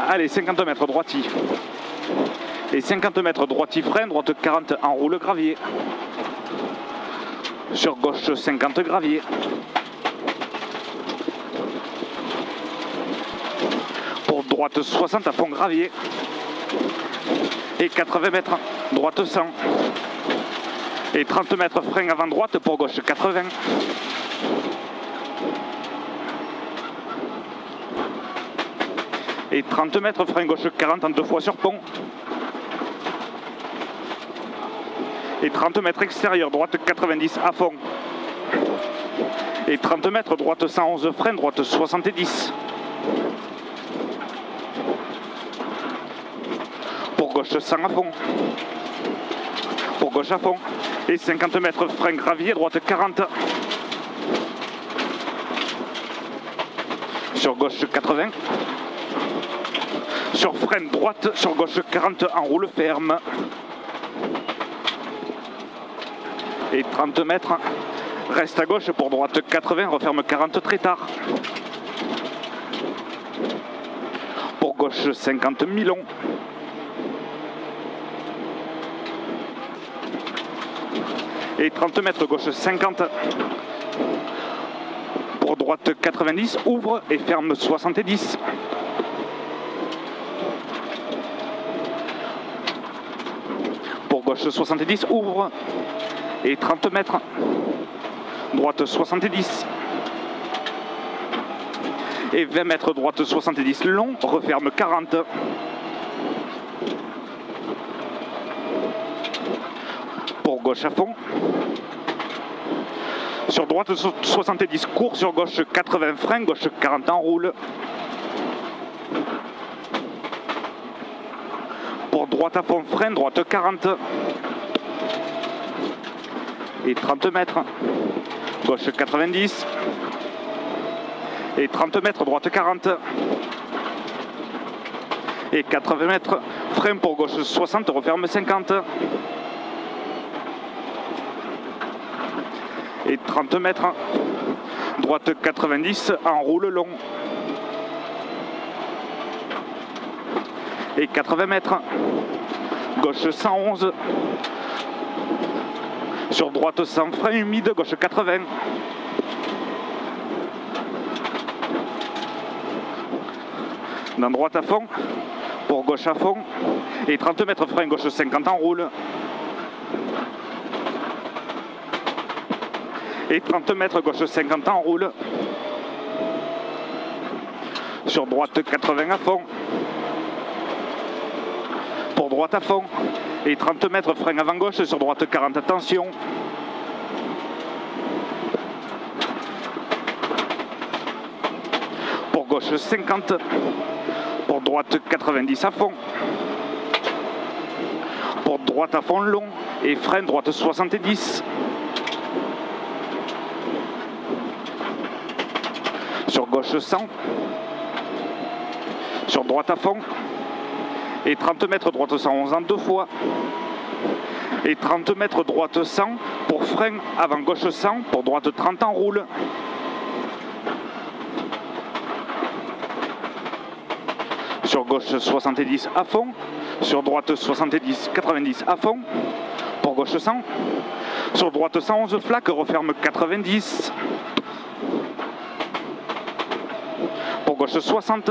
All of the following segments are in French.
Allez, 50 mètres droiti. Et 50 mètres droiti frein, droite 40 enroule gravier. Sur gauche 50 gravier. Pour droite 60 à fond gravier. Et 80 mètres, droite 100. Et 30 mètres frein avant droite pour gauche 80. Et 30 mètres frein gauche 40 en 2 fois sur pont. Et 30 mètres extérieur, droite 90 à fond. Et 30 mètres, droite 111 frein, droite 70. Pour gauche 100 à fond. Pour gauche à fond. Et 50 mètres frein gravier, droite 40. Sur gauche 80. Sur frein droite, sur gauche 40, enroule ferme. Et 30 mètres, reste à gauche pour droite 80, referme 40 très tard. Pour gauche 50 mi-long. Et 30 mètres, gauche 50. Pour droite 90, ouvre et ferme 70. Pour gauche 70, ouvre. Et 30 mètres, droite 70. Et 20 mètres, droite 70 long, referme 40. Pour gauche à fond. Sur droite 70 court, sur gauche 80 frein, gauche 40 enroule. Pour droite à fond frein, droite 40. Et 30 mètres, gauche 90. Et 30 mètres, droite 40. Et 80 mètres, frein pour gauche 60, referme 50. Et 30 mètres, droite 90, enroule long. Et 80 mètres, gauche 111. Sur droite 100, frein humide, gauche 80. Dans droite à fond, pour gauche à fond. Et 30 mètres, frein gauche 50, enroule. Et 30 mètres, gauche 50, enroule. Sur droite 80 à fond. Pour droite à fond. Et 30 mètres, frein avant gauche, sur droite 40, attention. Pour gauche 50. Pour droite 90 à fond. Pour droite à fond long. Et frein droite 70. Sur gauche 100. Sur droite à fond. Et 30 mètres, droite 111 en 2 fois. Et 30 mètres, droite 100 pour frein avant gauche 100, pour droite 30 enroule. Sur gauche 70 à fond. Sur droite 70, 90 à fond. Pour gauche 100. Sur droite 111 flaque, referme 90. Pour gauche 60.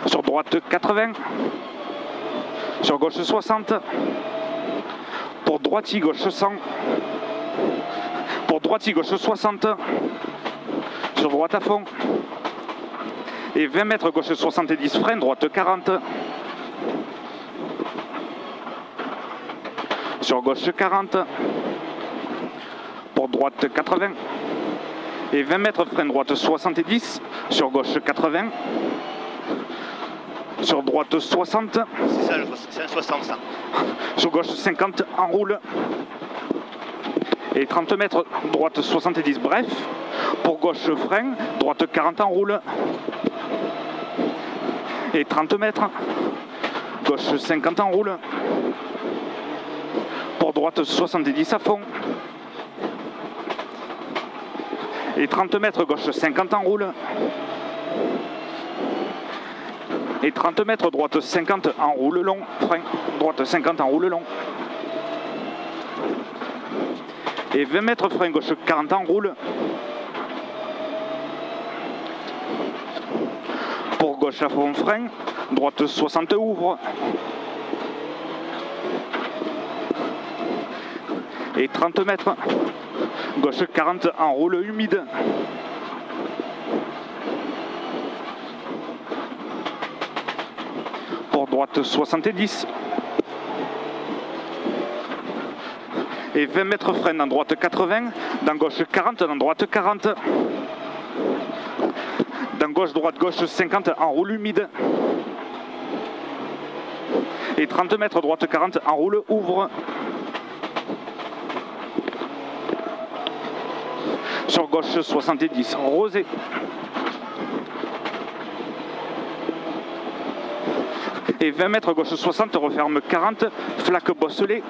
Sur droite 80. Sur gauche 60. Pour droite gauche 100. Pour droite gauche 60. Sur droite à fond. Et 20 mètres gauche 70 frein, droite 40. Sur gauche 40. Pour droite 80. Et 20 mètres frein droite 70. Sur gauche 80. Sur droite 60. C'est ça, c'est un 60 ça. Sur gauche 50, enroule. Et 30 mètres, droite 70, bref. Pour gauche frein, droite 40, enroule. Et 30 mètres, gauche 50, enroule. Pour droite 70 à fond. Et 30 mètres, gauche 50, enroule. Et 30 mètres, droite 50 en roule long, frein, droite 50 en roule long. Et 20 mètres, frein gauche 40 en roule. Pour gauche à fond, frein, droite 60 ouvre. Et 30 mètres, gauche 40 en roule humide. Pour droite 70. Et 20 mètres frein dans droite 80, dans gauche 40, dans droite 40. Dans gauche, droite, gauche 50 en roule humide. Et 30 mètres, droite 40 en roule ouvre. Sur gauche 70, rosé. Et 20 mètres, gauche 60, referme 40, flaque bosselée.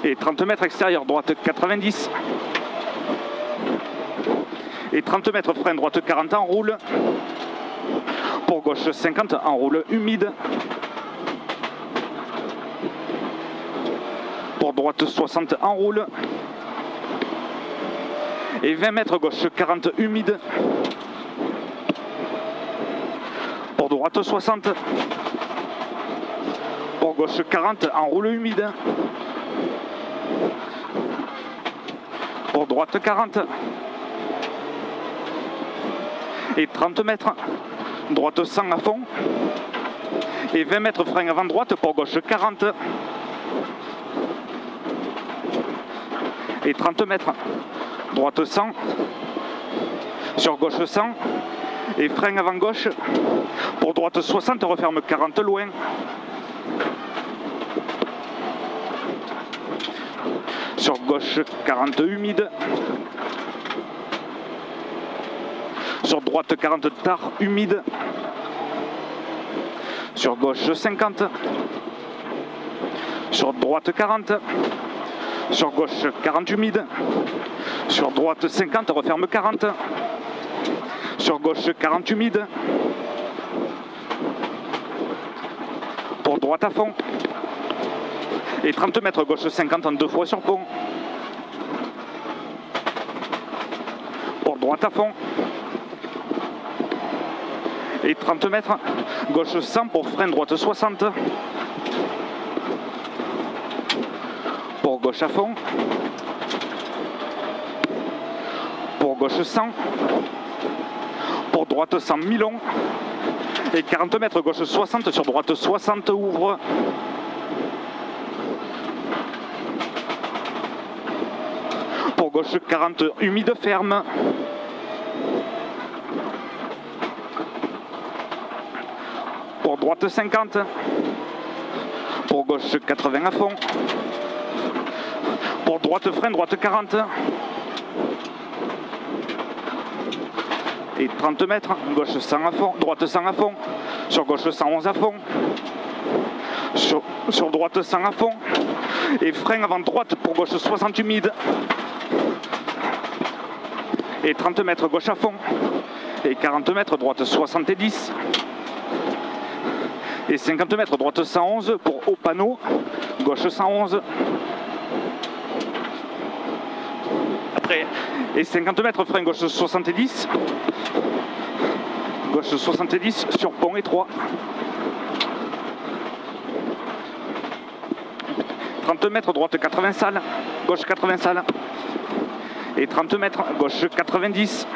Et 30 mètres extérieur, droite 90. Et 30 mètres frein, droite 40 en roule. Pour gauche 50 en roule humide. Pour droite 60 en roule. Et 20 mètres gauche 40 humide. Pour droite 60. Pour gauche 40 en roule humide. Pour droite 40. Et 30 mètres, droite 100 à fond. Et 20 mètres frein avant droite pour gauche 40. Et 30 mètres, droite 100. Sur gauche 100. Et frein avant gauche. Pour droite 60, referme 40 loin. Sur gauche 40 humide. Sur droite 40 tard humide. Sur gauche 50. Sur droite 40. Sur gauche 40 humide. Sur droite 50, referme 40. Sur gauche 40 humide. Pour droite à fond. Et 30 mètres, gauche 50 en 2 fois sur pont. Pour droite à fond. Et 30 mètres, gauche 100 pour frein, droite 60. Pour gauche à fond. Pour gauche 100. Pour droite 100 mi-long. Et 40 mètres, gauche 60 sur droite 60 ouvre. Pour gauche 40 humide ferme. Pour droite 50. Pour gauche 80 à fond. Pour droite frein, droite 40. Et 30 mètres, gauche 100 à fond, droite 100 à fond. Sur gauche 111 à fond. Sur droite 100 à fond. Et frein avant droite pour gauche 60 humide. Et 30 mètres gauche à fond. Et 40 mètres droite 70. Et 50 mètres droite 111 pour haut panneau. Gauche 111. Après. Et 50 mètres frein gauche 70. Gauche 70 sur pont étroit. 30 mètres droite 80 salles. Gauche 80 salles. Et 30 mètres gauche 90.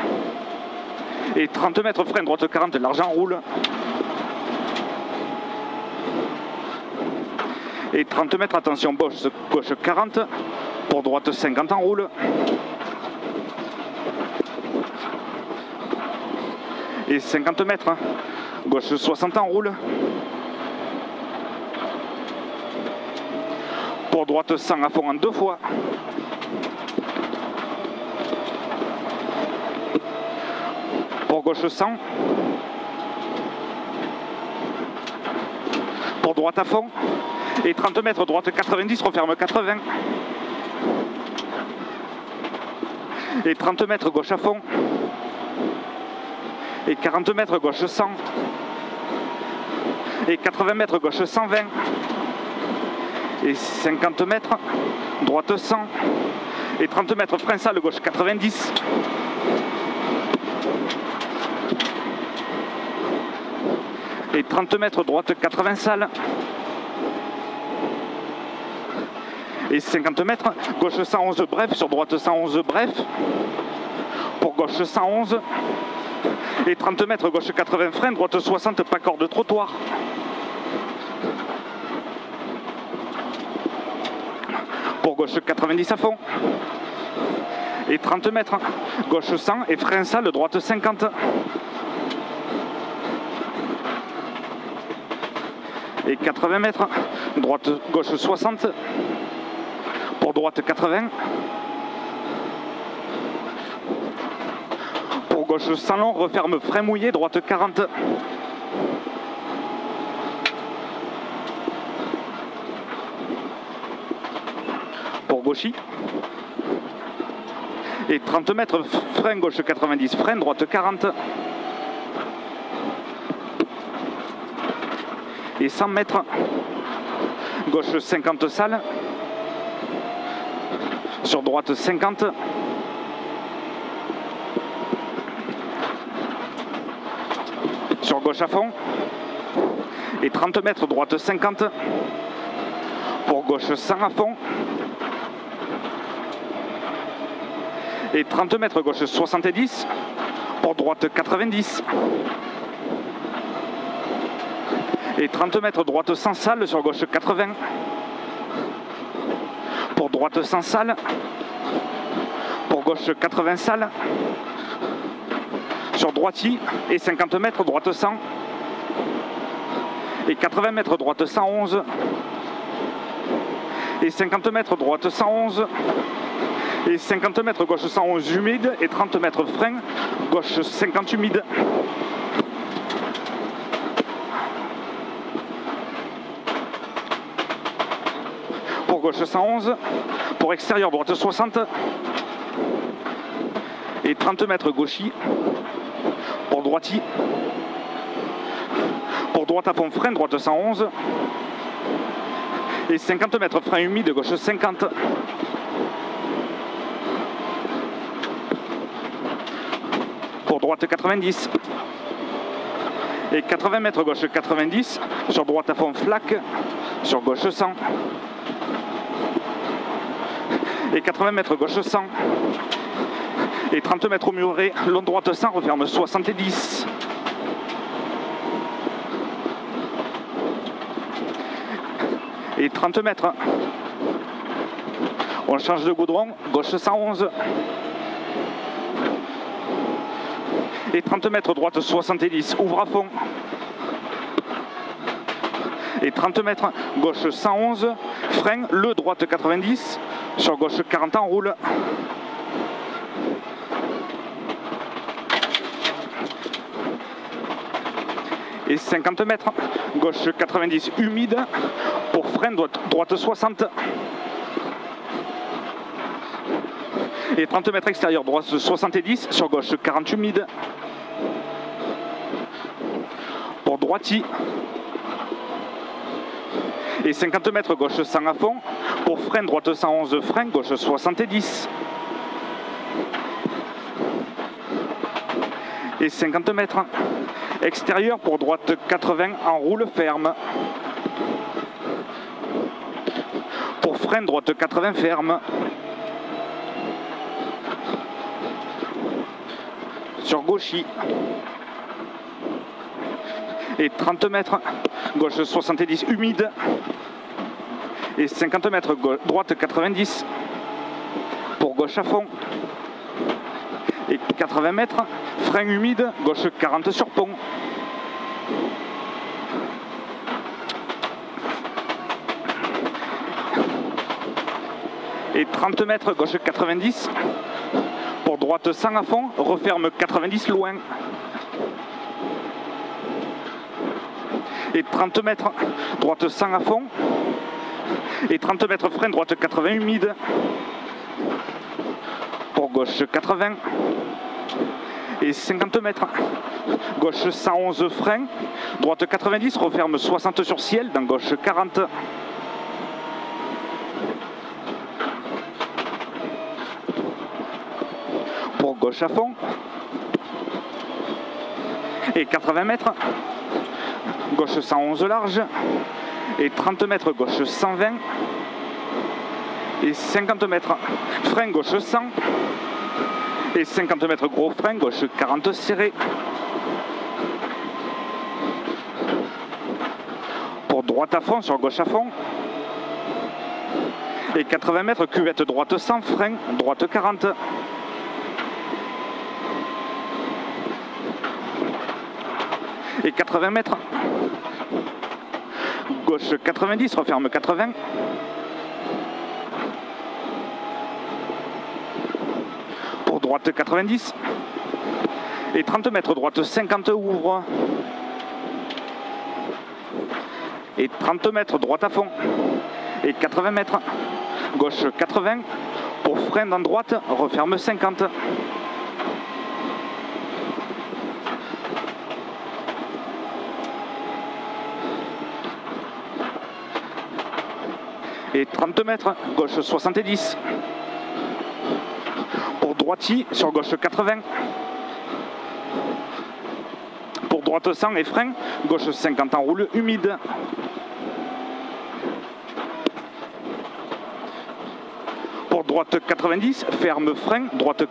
Et 30 mètres frein droite 40 large en roule. Et 30 mètres attention gauche 40 pour droite 50 en roule. Et 50 mètres gauche 60 en roule. Pour droite 100 à fond en 2 fois. Pour gauche 100. Pour droite à fond. Et 30 mètres, droite 90, referme 80. Et 30 mètres, gauche à fond. Et 40 mètres, gauche 100. Et 80 mètres, gauche 120. Et 50 mètres, droite 100. Et 30 mètres, frein salle, gauche 90. Et 30 mètres, droite 80 salles. Et 50 mètres, gauche 111 bref, sur droite 111 bref. Pour gauche 111. Et 30 mètres, gauche 80 frein, droite 60 pas corde trottoir. Pour gauche 90 à fond. Et 30 mètres, gauche 100 et frein salle, droite 50. Et 80 mètres, droite, gauche 60. Pour droite 80. Pour gauche 100 long, referme frein mouillé, droite 40. Pour gauchis. Et 30 mètres, frein gauche 90, frein droite 40. Et 100 mètres, gauche 50 salles. Sur droite 50. Sur gauche à fond. Et 30 mètres, droite 50. Pour gauche 100 à fond. Et 30 mètres, gauche 70. Pour droite 90. Et 30 mètres, droite 100 salles, sur gauche 80. Pour droite 100 salles. Pour gauche 80 salles. Sur droiti. Et 50 mètres, droite 100. Et 80 mètres, droite 111. Et 50 mètres, droite 111. Et 50 mètres, gauche 111 humide. Et 30 mètres frein, gauche 50 humide. Pour gauche 111. Pour extérieur, droite 60. Et 30 mètres gauchis. Pour droiti. Pour droite à fond frein, droite 111. Et 50 mètres frein humide, gauche 50. Pour droite 90. Et 80 mètres gauche 90. Sur droite à fond flaque. Sur gauche 100. Et 80 mètres gauche 100. Et 30 mètres au muret, long droite 100, referme 70. Et 30 mètres. On change de goudron, gauche 111. Et 30 mètres, droite 70, ouvre à fond. Et 30 mètres, gauche 111, frein, le droite 90, sur gauche 40 en roule. Et 50 mètres, gauche 90 humide, pour frein droite 60. Et 30 mètres extérieur, droite 70, sur gauche 40 humide. Pour droiti. Et 50 mètres, gauche 100 à fond, pour frein droite 111, frein, gauche 70. Et 50 mètres. Extérieur pour droite 80 en roule ferme. Pour frein droite 80 ferme. Sur gauchis. Et 30 mètres, gauche 70 humide. Et 50 mètres, droite 90. Pour gauche à fond. Et 80 mètres, frein humide, gauche 40 sur pont. Et 30 mètres, gauche 90. Pour droite 100 à fond, referme 90 loin. Et 30 mètres, droite 100 à fond. Et 30 mètres, frein, droite 80 humide. Pour gauche 80. et 50 mètres. Gauche 111 frein, droite 90, referme 60 sur ciel, dans gauche 40. Pour gauche à fond. Et 80 mètres. Gauche 111 large. Et 30 mètres, gauche 120. Et 50 mètres. Frein gauche 100. Et 50 mètres gros frein, gauche 40 serré. Pour droite à fond, sur gauche à fond. Et 80 mètres, cuvette droite 100, frein, droite 40. Et 80 mètres. Gauche 90, referme 80. Pour droite 90. Et 30 mètres, droite 50, ouvre. Et 30 mètres, droite à fond. Et 80 mètres. Gauche 80. Pour frein dans droite, referme 50. Et 30 mètres, gauche 70. Pour droitier, sur gauche 80. Pour droite 100 et frein, gauche 50 en roule humide. Pour droite 90, ferme frein, droite